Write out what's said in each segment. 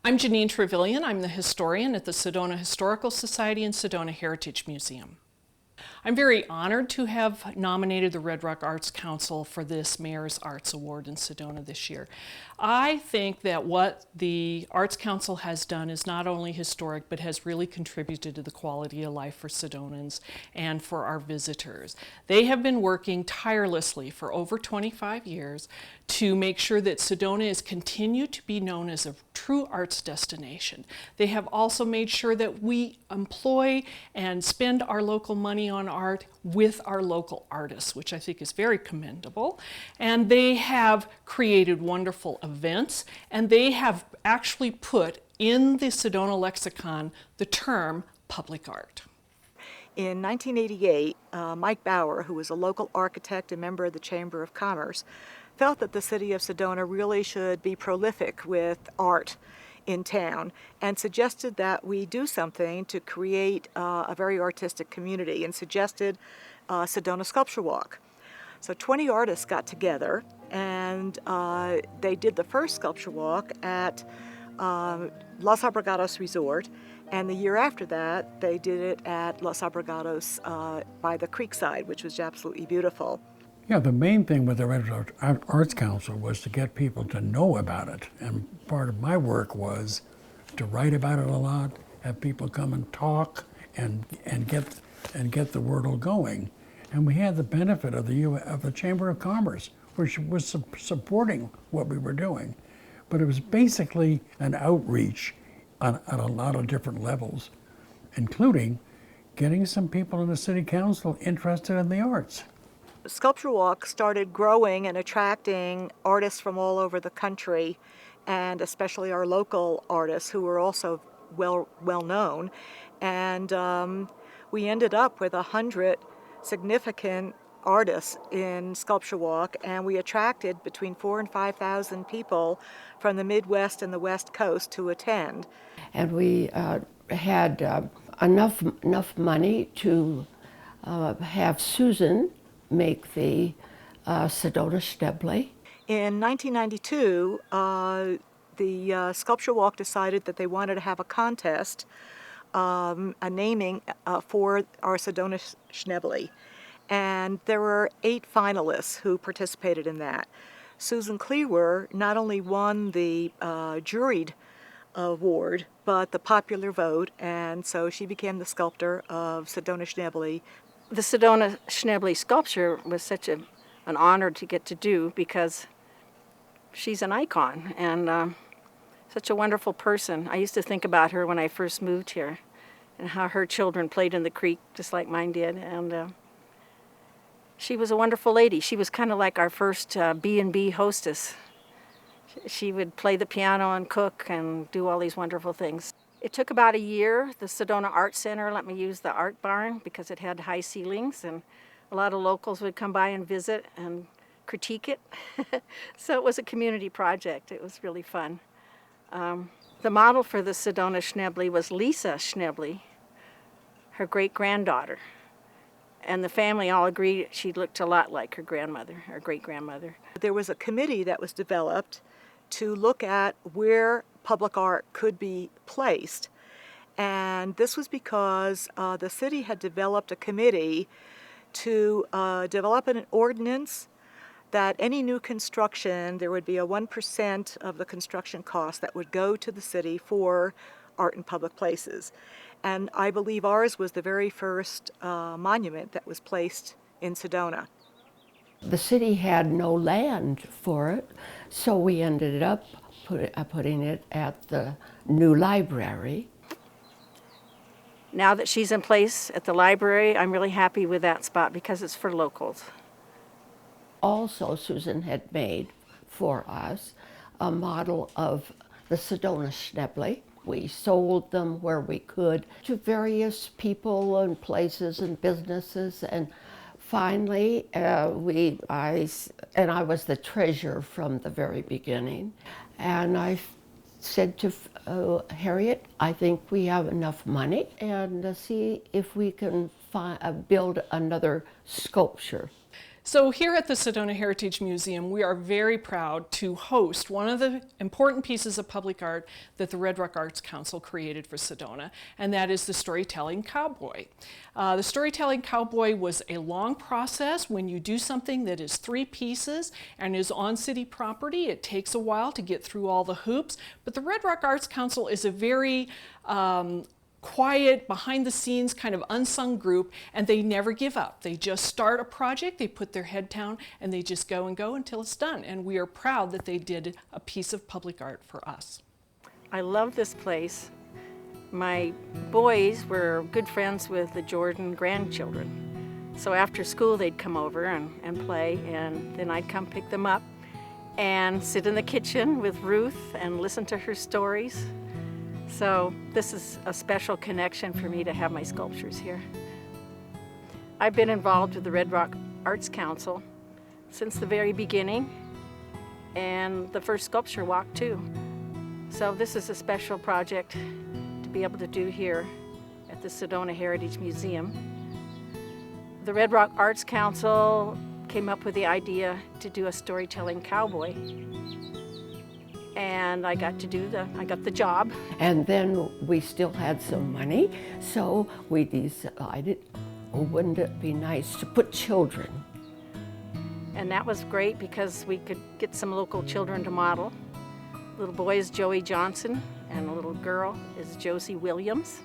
I'm Janine Trevelyan. I'm the historian at the Sedona Historical Society and Sedona Heritage Museum. I'm very honored to have nominated the Red Rock Arts Council for this Mayor's Arts Award in Sedona this year. I think that what the Arts Council has done is not only historic, but has really contributed to the quality of life for Sedonans and for our visitors. They have been working tirelessly for over 25 years to make sure that Sedona is continued to be known as a true arts destination. They have also made sure that we employ and spend our local money on art with our local artists, which I think is very commendable. And they have created wonderful events, and they have actually put in the Sedona lexicon the term public art. In 1988, Mike Bauer, who was a local architect and member of the Chamber of Commerce, felt that the city of Sedona really should be prolific with art in town and suggested that we do something to create a very artistic community, and suggested Sedona Sculpture Walk. So 20 artists got together, and they did the first sculpture walk at Los Abregados Resort, and the year after that they did it at Los Abregados by the creekside, which was absolutely beautiful. Yeah, the main thing with the Red Rock Arts Council was to get people to know about it. And part of my work was to write about it a lot, have people come and talk and get the word all going. And we had the benefit of the Chamber of Commerce, which was supporting what we were doing. But it was basically an outreach on a lot of different levels, including getting some people in the city council interested in the arts. Sculpture Walk started growing and attracting artists from all over the country, and especially our local artists who were also well known. And we ended up with 100 significant artists in Sculpture Walk, and we attracted between 4,000 and 5,000 people from the Midwest and the West Coast to attend. And we had enough money to have Susan make the Sedona Schneble. In 1992, the Sculpture Walk decided that they wanted to have a contest, a naming for our Sedona Schneble. And there were 8 finalists who participated in that. Susan Cleaver not only won the juried award, but the popular vote, and so she became the sculptor of Sedona Schneble. The Sedona Schneble sculpture was such an honor to get to do, because she's an icon and such a wonderful person. I used to think about her when I first moved here and how her children played in the creek just like mine did, and she was a wonderful lady. She was kind of like our first B&B hostess. She would play the piano and cook and do all these wonderful things. It took about a year. The Sedona Art Center let me use the art barn because it had high ceilings, and a lot of locals would come by and visit and critique it. So it was a community project. It was really fun. The model for the Sedona Schneble was Lisa Schneble, her great-granddaughter. And the family all agreed she looked a lot like her grandmother, her great-grandmother. There was a committee that was developed to look at where public art could be placed. And this was because the city had developed a committee to develop an ordinance that any new construction, there would be a 1% of the construction cost that would go to the city for art in public places. And I believe ours was the very first monument that was placed in Sedona. The city had no land for it, so we ended up putting it at the new library. Now that she's in place at the library, I'm really happy with that spot because it's for locals. Also, Susan had made for us a model of the Sedona Schneble. We sold them where we could to various people and places and businesses, and finally I was the treasurer from the very beginning, and I said to Harriet, I think we have enough money, and see if we can build another sculpture. So here at the Sedona Heritage Museum, we are very proud to host one of the important pieces of public art that the Red Rock Arts Council created for Sedona, and that is the Storytelling Cowboy. The Storytelling Cowboy was a long process. When you do something that is 3 pieces and is on city property, it takes a while to get through all the hoops, but the Red Rock Arts Council is a very quiet, behind-the-scenes, kind of unsung group, and they never give up. They just start a project, they put their head down, and they just go and go until it's done. And we are proud that they did a piece of public art for us. I love this place. My boys were good friends with the Jordan grandchildren. So after school, they'd come over and play, and then I'd come pick them up and sit in the kitchen with Ruth and listen to her stories. So this is a special connection for me to have my sculptures here. I've been involved with the Red Rock Arts Council since the very beginning, and the first sculpture walk too. So this is a special project to be able to do here at the Sedona Heritage Museum. The Red Rock Arts Council came up with the idea to do a storytelling cowboy. And I got the job. And then we still had some money, so we decided, oh, wouldn't it be nice to put children? And that was great because we could get some local children to model. Little boy is Joey Johnson, and a little girl is Josie Williams.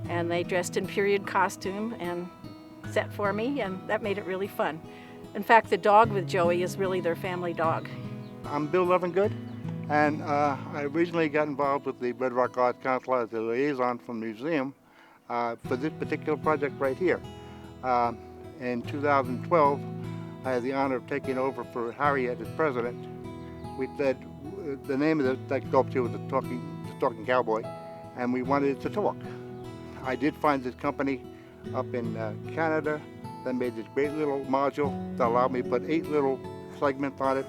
And they dressed in period costume and set for me, and that made it really fun. In fact, the dog with Joey is really their family dog. I'm Bill Lovingood. And I originally got involved with the Red Rock Arts Council as a liaison from the museum for this particular project right here. In 2012, I had the honor of taking over for Harriet as president. We said the name of that sculpture was the Talking Cowboy, and we wanted it to talk. I did find this company up in Canada that made this great little module that allowed me to put 8 little segments on it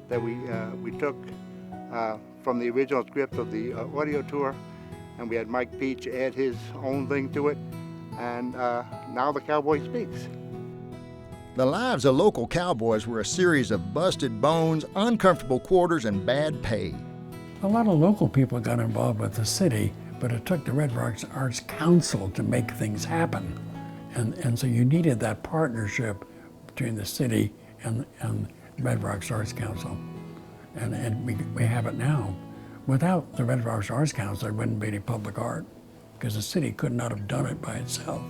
that we took from the original script of the audio tour, and we had Mike Peach add his own thing to it, and now the cowboy speaks. The lives of local cowboys were a series of busted bones, uncomfortable quarters, and bad pay. A lot of local people got involved with the city, but it took the Red Rock Arts Council to make things happen. And so you needed that partnership between the city and Red Rock Arts Council. And we have it now. Without the Red Rock Arts Council, there wouldn't be any public art, because the city could not have done it by itself.